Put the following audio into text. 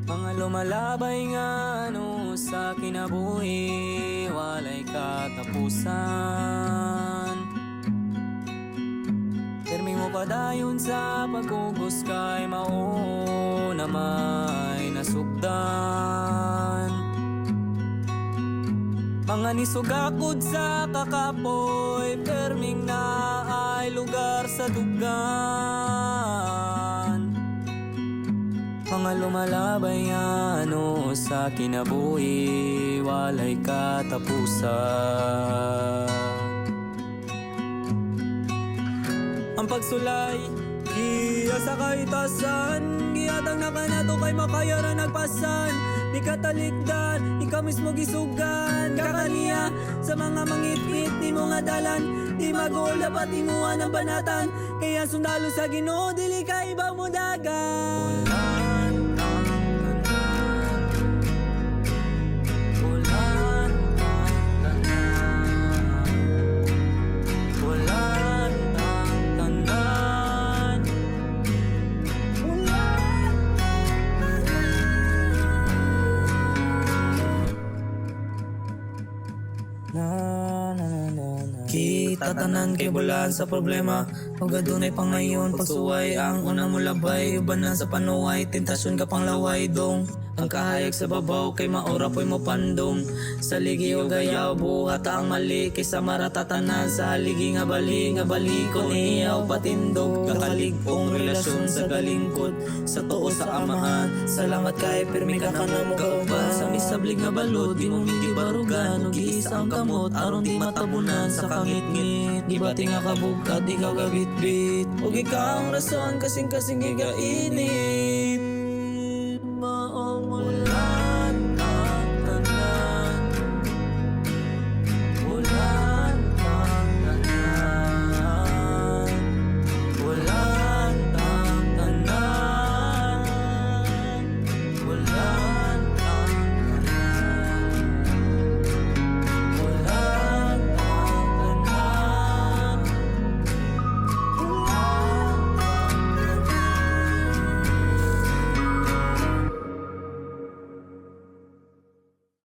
Mga lumalabay nga no sa kinabuhi, walay katapusan. Permi mo padayon sa pagkugos kay mao na may nasugdan. Mga nisugakod sa kakapoy, perming na ay lugar sa dugan. Mga lumalabay ano sa kinabuhi, walay katapusan. Ang pagsulay, giya sa kaitasan, giyatang na kanato kay makayaran nagpasan. Di katalikdan, ikaw mismo gisugan, kakaniya sa mga mangitngit ni mo nga dalan. Di magol dapat imuha ng banatan, kaya sundalo sa Ginoo dili ka iba mo dagan. Kita tanan kay bulan sa problema, ug adunay pangayon pagsuway. Ang unang mulabay uban na sa panuway, tentasyon ka pang laway dong. Ang kahayag sa babaw kay maora po'y mo pandong. Sa ligi o gayaw buhat ang mali, kaysa maratatanan sa haligi nga bali kon iyaw patindog. Kakaligong relasyon sa galingkod, sa tuo sa amahan. Salamat kay permi ka na mo kauban. Sa misablig nga balod di mo hindi barugan, ug giisa ang kamot aron di matabunan sa kangit-ngit. Di ba tinga kabugkat ikaw gabit-bit, ug ikaw ang rason kasing igainit.